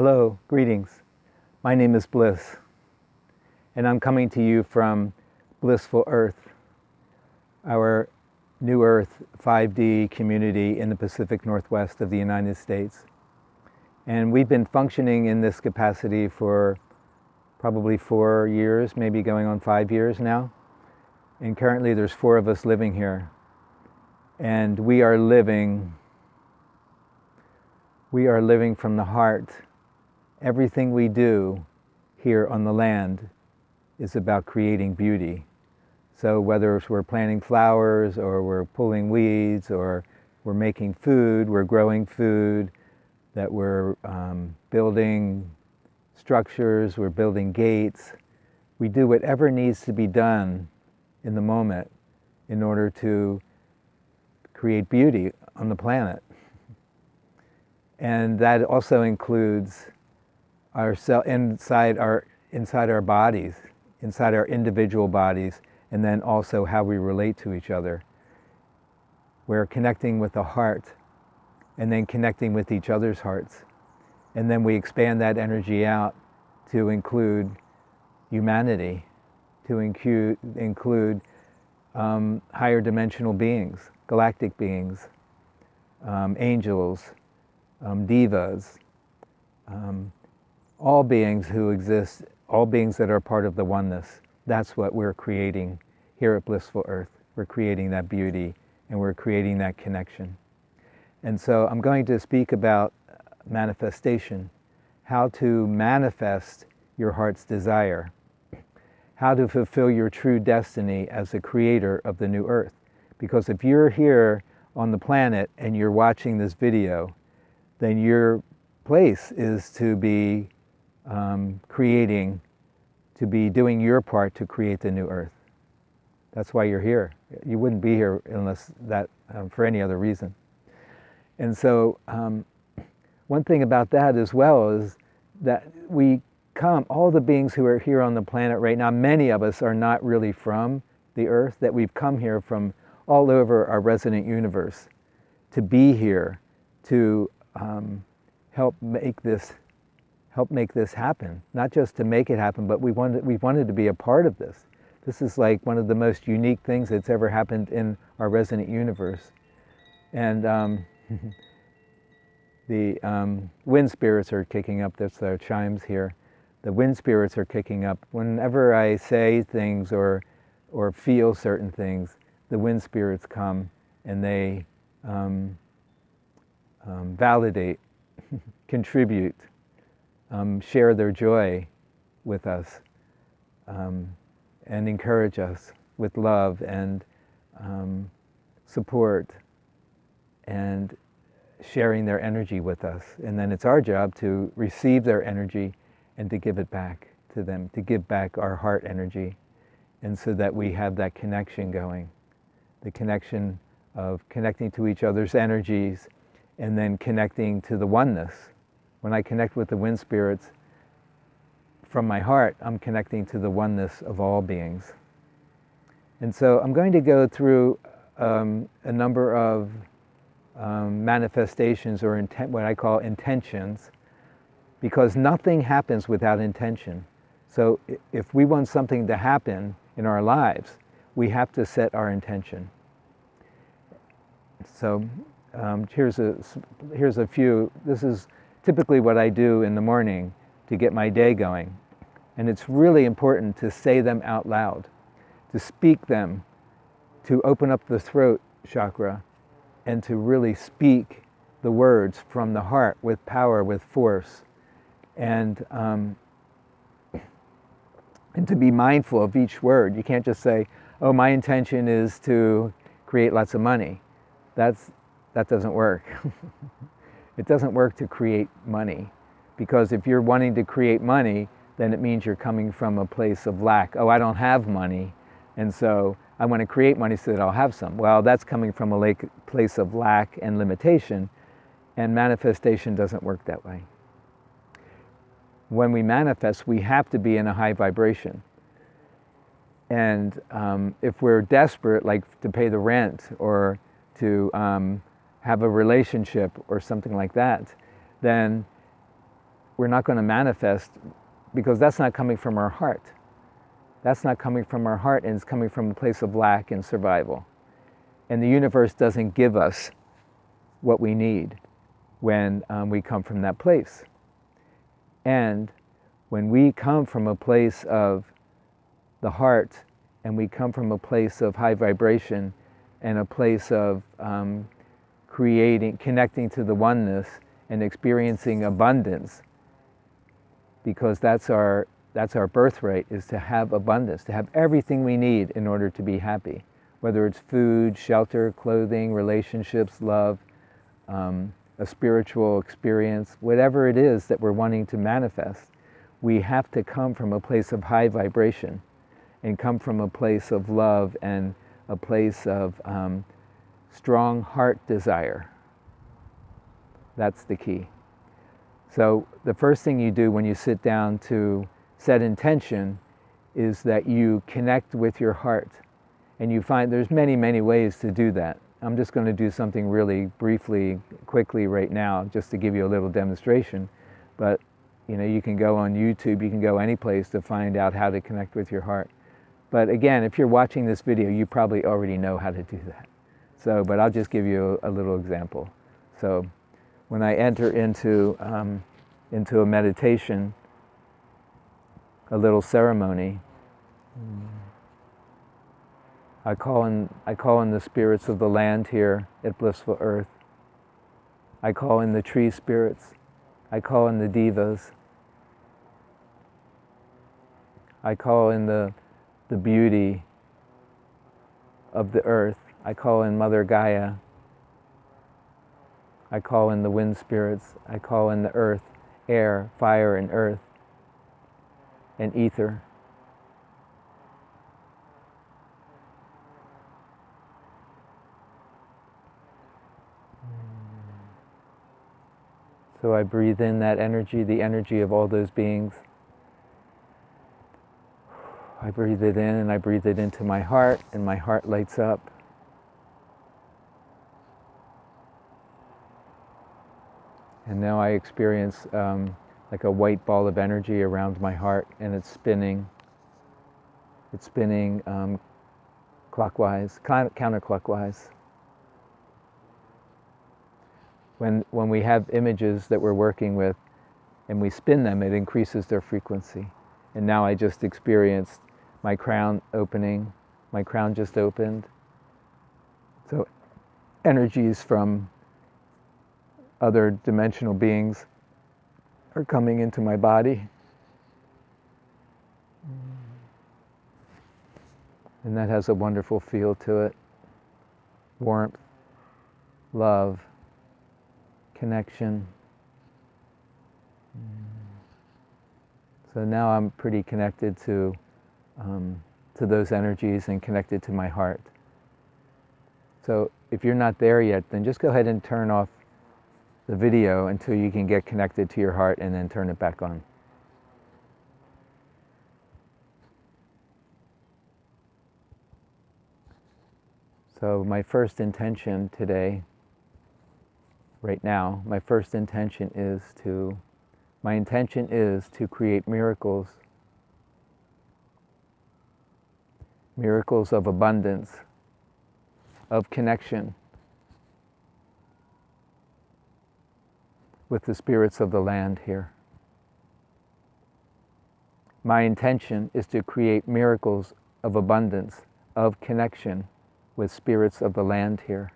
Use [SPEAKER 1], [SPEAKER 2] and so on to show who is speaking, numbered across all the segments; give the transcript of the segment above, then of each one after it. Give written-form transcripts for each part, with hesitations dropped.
[SPEAKER 1] Hello, greetings. My name is Bliss, and I'm coming to you from Blissful Earth, our New Earth 5D community in the Pacific Northwest of the United States. And we've been functioning in this capacity for probably 4 years, maybe going on 5 years now. And currently there's 4 of us living here. And we are living from the heart. Everything we do here on the land is about creating beauty. So whether we're planting flowers or we're pulling weeds or we're making food, we're growing food, that we're building structures, we're building gates, we do whatever needs to be done in the moment in order to create beauty on the planet. And that also includes inside our bodies, inside our individual bodies, and then also how we relate to each other. We're connecting with the heart and then connecting with each other's hearts. And then we expand that energy out to include humanity, to include higher dimensional beings, galactic beings, angels, divas, all beings who exist, all beings that are part of the oneness. That's what we're creating here at Blissful Earth. We're creating that beauty and we're creating that connection. And so I'm going to speak about manifestation, how to manifest your heart's desire, how to fulfill your true destiny as the creator of the new earth. Because if you're here on the planet and you're watching this video, then your place is to be creating, to be doing your part to create the new earth. That's why you're here. You wouldn't be here unless that, for any other reason. And so one thing about that as well is that all the beings who are here on the planet right now, many of us are not really from the earth, that we've come here from all over our resident universe to be here, to help make this happen. Not just to make it happen, but we wanted to be a part of this. This is like one of the most unique things that's ever happened in our resident universe. And the wind spirits are kicking up. That's our chimes here. The wind spirits are kicking up. Whenever I say things or feel certain things, the wind spirits come and they validate, contribute, share their joy with us, and encourage us with love and support and sharing their energy with us. And then it's our job to receive their energy and to give it back to them, to give back our heart energy, and so that we have that connection going, the connection of connecting to each other's energies and then connecting to the oneness. When I connect with the wind spirits from my heart, I'm connecting to the oneness of all beings. And so I'm going to go through a number of manifestations or what I call intentions, because nothing happens without intention. So if we want something to happen in our lives, we have to set our intention. So here's a few. This is typically what I do in the morning to get my day going. And it's really important to say them out loud, to speak them, to open up the throat chakra, and to really speak the words from the heart with power, with force, and to be mindful of each word. You can't just say, oh, my intention is to create lots of money. That doesn't work. It doesn't work to create money, because if you're wanting to create money, then it means you're coming from a place of lack. Oh, I don't have money, and so I want to create money so that I'll have some. Well, that's coming from a place of lack and limitation, and manifestation doesn't work that way. When we manifest, we have to be in a high vibration. And if we're desperate, like to pay the rent or to have a relationship or something like that, then we're not going to manifest, because that's not coming from our heart. That's not coming from our heart, and it's coming from a place of lack and survival. And the universe doesn't give us what we need when we come from that place. And when we come from a place of the heart, and we come from a place of high vibration, and a place of connecting to the oneness and experiencing abundance, because that's our birthright, is to have abundance, to have everything we need in order to be happy, whether it's food, shelter, clothing, relationships, love, a spiritual experience, whatever it is that we're wanting to manifest. We have to come from a place of high vibration, and come from a place of love and a place of strong heart desire. That's the key. So the first thing you do when you sit down to set intention is that you connect with your heart. And you find there's many, many ways to do that. I'm just going to do something really briefly, quickly right now, just to give you a little demonstration. But you can go on YouTube, you can go any place to find out how to connect with your heart. But again, if you're watching this video, you probably already know how to do that. But I'll just give you a little example. So when I enter into a meditation, a little ceremony, I call in the spirits of the land here at Blissful Earth. I call in the tree spirits. I call in the devas. I call in the beauty of the earth. I call in Mother Gaia. I call in the wind spirits. I call in the earth, air, fire, and earth, and ether. So I breathe in that energy, the energy of all those beings. I breathe it in and I breathe it into my heart, and my heart lights up. And now I experience like a white ball of energy around my heart, and it's spinning. It's spinning clockwise, counterclockwise. When we have images that we're working with and we spin them, it increases their frequency. And now I just experienced my crown opening. My crown just opened. So energies from other dimensional beings are coming into my body. And that has a wonderful feel to it. Warmth, love, connection. So now I'm pretty connected to those energies and connected to my heart. So if you're not there yet, then just go ahead and turn off the video until you can get connected to your heart, and then turn it back on. So my first intention today, right now, my intention is to create miracles. Miracles of abundance, of connection with the spirits of the land here. My intention is to create miracles of abundance, of connection with spirits of the land here.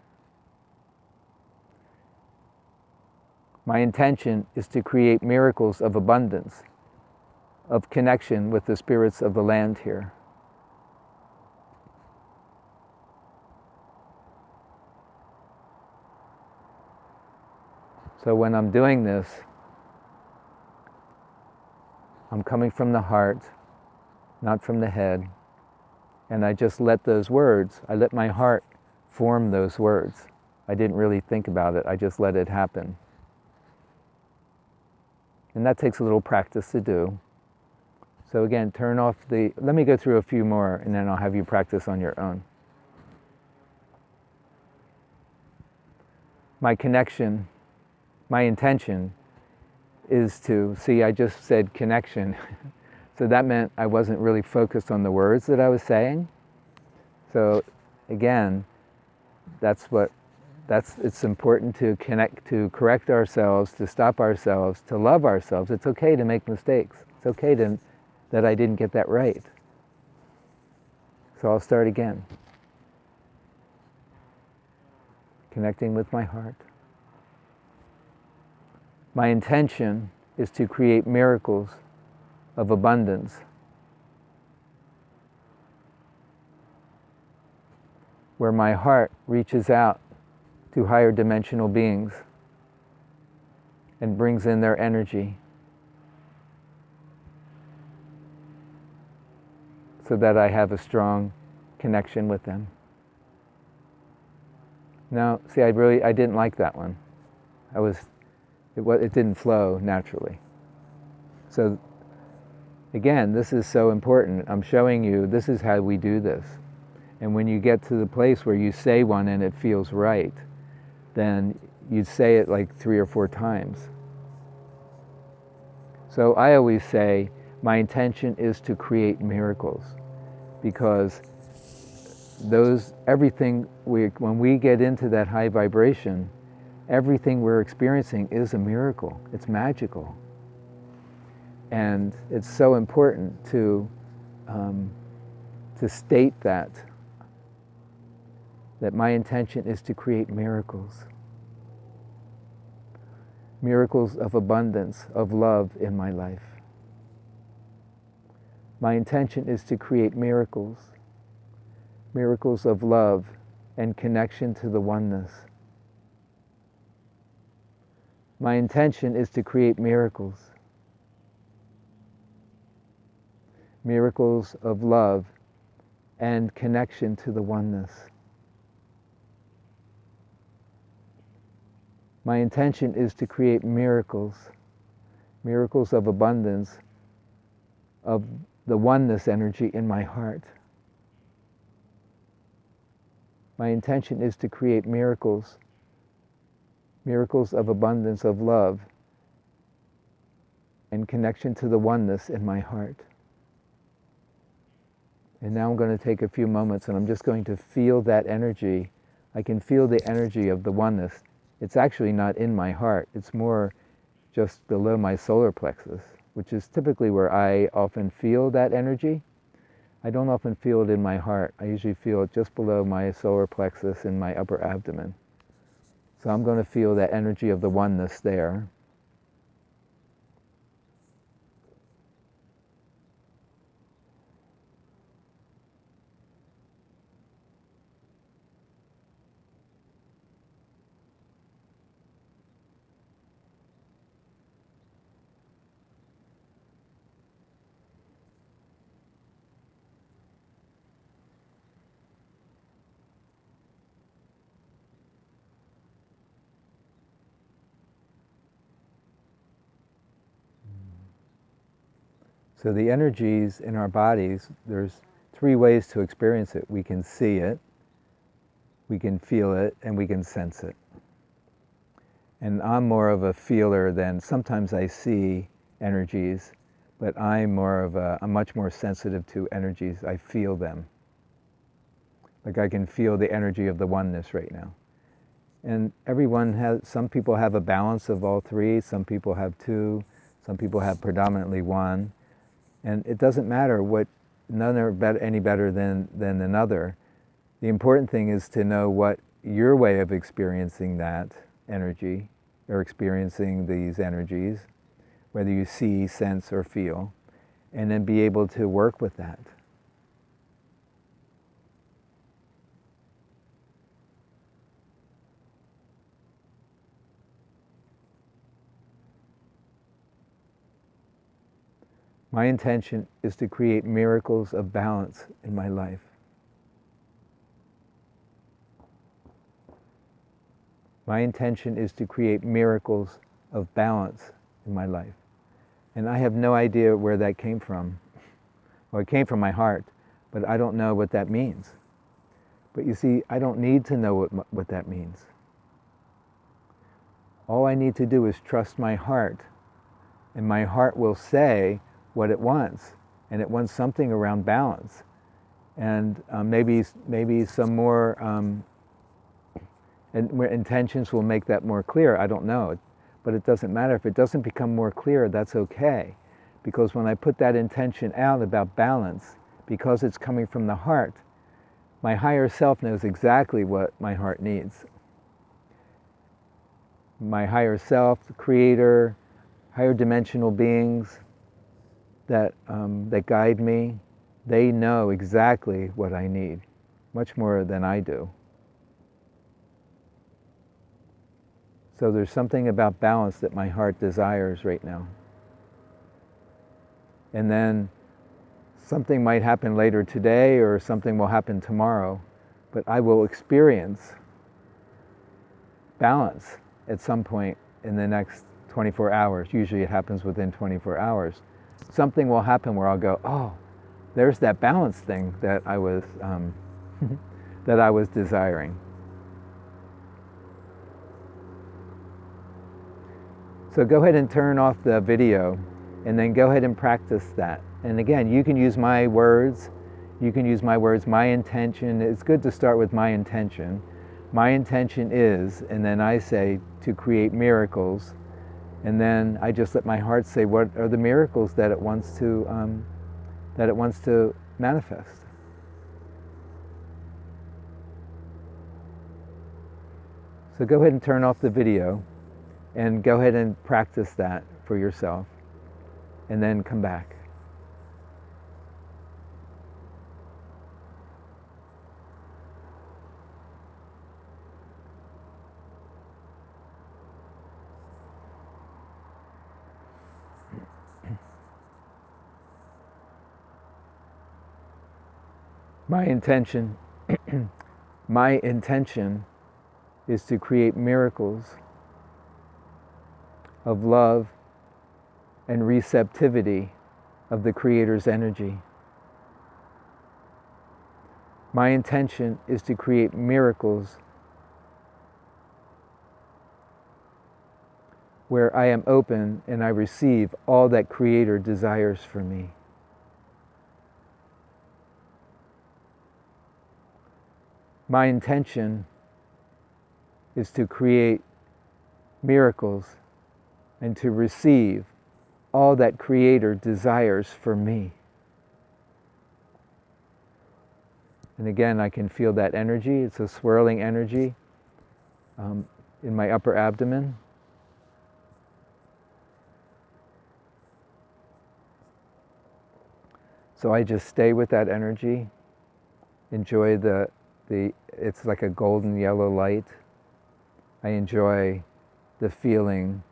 [SPEAKER 1] My intention is to create miracles of abundance, of connection with the spirits of the land here. So when I'm doing this, I'm coming from the heart, not from the head, and I just let those words, I let my heart form those words. I didn't really think about it, I just let it happen. And that takes a little practice to do. So again, let me go through a few more, and then I'll have you practice on your own. My connection, my intention is to, see, I just said connection. So that meant I wasn't really focused on the words that I was saying. So again, it's important to connect, to correct ourselves, to stop ourselves, to love ourselves. It's okay to make mistakes. It's okay that I didn't get that right. So I'll start again. Connecting with my heart. My intention is to create miracles of abundance, where my heart reaches out to higher dimensional beings and brings in their energy so that I have a strong connection with them. Now, see, I didn't like that one. It didn't flow naturally. So again, this is so important. I'm showing you this is how we do this. And when you get to the place where you say one and it feels right, then you say it like 3 or 4 times. So I always say, my intention is to create miracles, because when we get into that high vibration, everything we're experiencing is a miracle. It's magical. And it's so important to state that my intention is to create miracles. Miracles of abundance, of love in my life. My intention is to create miracles. Miracles of love and connection to the oneness. My intention is to create miracles. Miracles of love and connection to the oneness. My intention is to create miracles, miracles of abundance, of the oneness energy in my heart. My intention is to create miracles, miracles of abundance of love and connection to the oneness in my heart. And now I'm going to take a few moments and I'm just going to feel that energy. I can feel the energy of the oneness. It's actually not in my heart. It's more just below my solar plexus, which is typically where I often feel that energy. I don't often feel it in my heart. I usually feel it just below my solar plexus in my upper abdomen. So I'm going to feel that energy of the oneness there. So the energies in our bodies, there's 3 ways to experience it. We can see it, we can feel it, and we can sense it. And I'm more of a feeler than, sometimes I see energies, but I'm much more sensitive to energies. I feel them. Like I can feel the energy of the oneness right now. And some people have a balance of all 3, some people have 2, some people have predominantly 1. And it doesn't matter none are any better than another. The important thing is to know what your way of experiencing that energy, or experiencing these energies, whether you see, sense, or feel, and then be able to work with that. My intention is to create miracles of balance in my life. My intention is to create miracles of balance in my life. And I have no idea where that came from. Well, it came from my heart, but I don't know what that means. But you see, I don't need to know what that means. All I need to do is trust my heart And my heart will say what it wants, and it wants something around balance. And maybe some more intentions will make that more clear. I don't know, but it doesn't matter. If it doesn't become more clear, that's okay. Because when I put that intention out about balance, because it's coming from the heart, my higher self knows exactly what my heart needs. My higher self, the creator, higher dimensional beings that guide me, they know exactly what I need, much more than I do. So there's something about balance that my heart desires right now. And then something might happen later today, or something will happen tomorrow, but I will experience balance at some point in the next 24 hours. Usually it happens within 24 hours. Something will happen where I'll go, oh, there's that balance thing that I was that I was desiring. So go ahead and turn off the video, and then go ahead and practice that. And again, you can use my words. You can use my words. My intention. It's good to start with my intention. My intention is, and then I say, to create miracles. And then I just let my heart say, what are the miracles that it wants to manifest. So go ahead and turn off the video and go ahead and practice that for yourself, and then come back. My intention is to create miracles of love and receptivity of the Creator's energy. My intention is to create miracles where I am open and I receive all that Creator desires for me. My intention is to create miracles and to receive all that Creator desires for me. And again, I can feel that energy. It's a swirling energy in my upper abdomen. So I just stay with that energy, enjoy it's like a golden yellow light. I enjoy the feeling,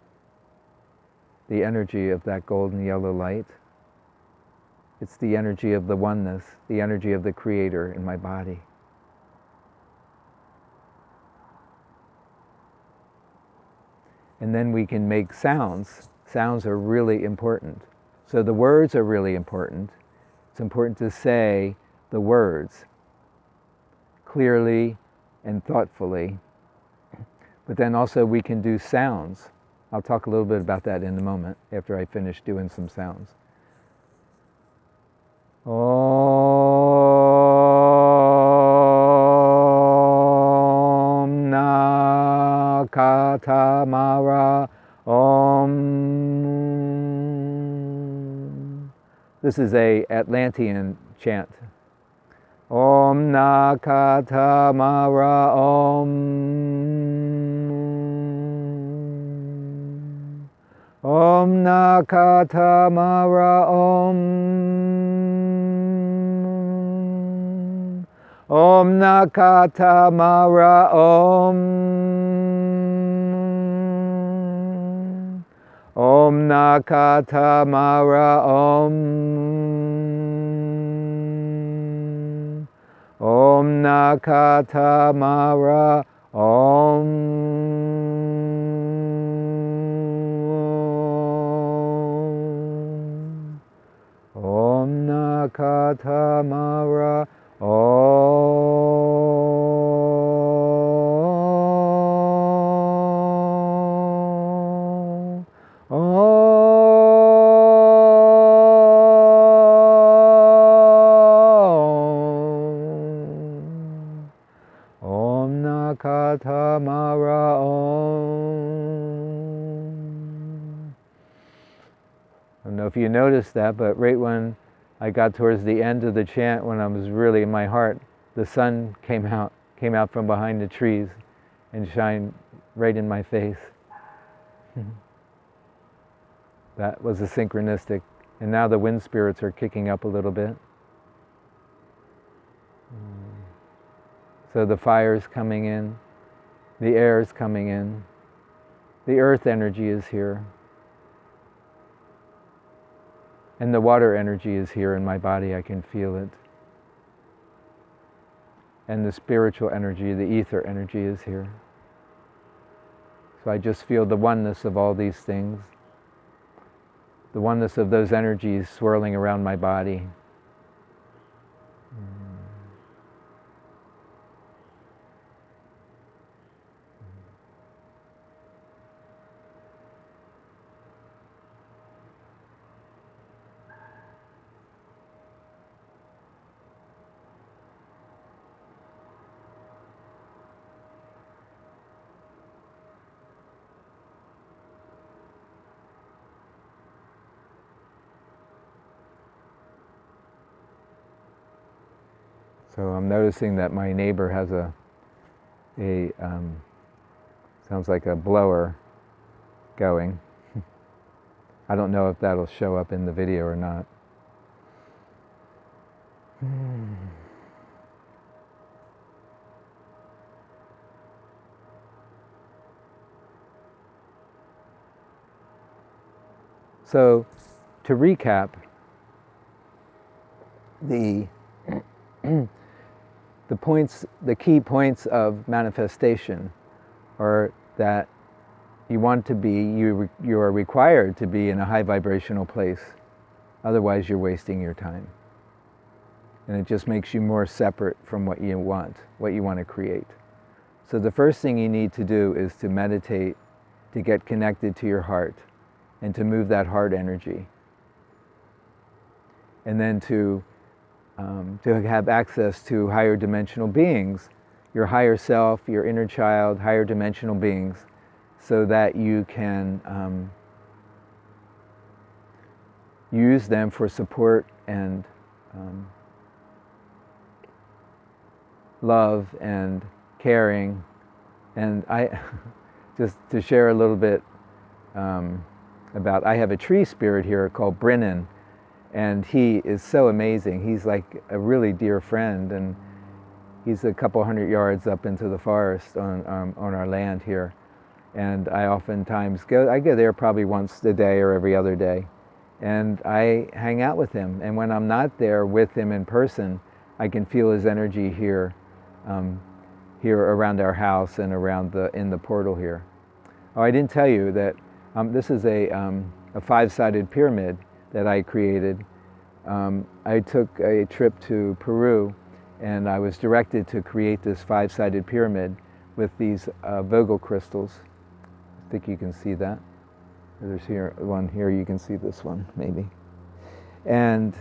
[SPEAKER 1] the energy of that golden yellow light. It's the energy of the oneness, the energy of the Creator in my body. And then we can make sounds. Sounds are really important. So the words are really important. It's important to say the words clearly and thoughtfully. But then also we can do sounds. I'll talk a little bit about that in a moment after I finish doing some sounds. Om na katamara om. This is a Atlantean chant. Om na katamara om. Om na katamara om. Om na katamara om. Om na katamara om. Om na katamara om. Om na katamara om. Mara Om. I don't know if you noticed that, but right when I got towards the end of the chant, when I was really in my heart, the sun came out from behind the trees and shined right in my face. That was a synchronistic. And now the wind spirits are kicking up a little bit. So the fire's coming in, the air's coming in, the earth energy is here, and the water energy is here in my body. I can feel it. And the spiritual energy, the ether energy is here. So I just feel the oneness of all these things, the oneness of those energies swirling around my body. So I'm noticing that my neighbor has sounds like a blower going. I don't know if that'll show up in the video or not. So to recap, the key points of manifestation are that you want to be, you are required to be in a high vibrational place. Otherwise you're wasting your time. And it just makes you more separate from what you want to create. So the first thing you need to do is to meditate, to get connected to your heart, and to move that heart energy. And then to have access to higher dimensional beings, your higher self, your inner child, higher dimensional beings, so that you can use them for support and love and caring. And I, just to share a little bit about, I have a tree spirit here called Brennan, and he is so amazing. He's like a really dear friend, and he's a couple hundred yards up into the forest on our land here. And I oftentimes I go there probably once a day or every other day, and I hang out with him. And when I'm not there with him in person, I can feel his energy here, here around our house and around in the portal here. Oh, I didn't tell you that this is a 5-sided pyramid that I created. I took a trip to Peru, and I was directed to create this 5-sided pyramid with these Vogel crystals. I think you can see that. There's one here, you can see this one maybe. And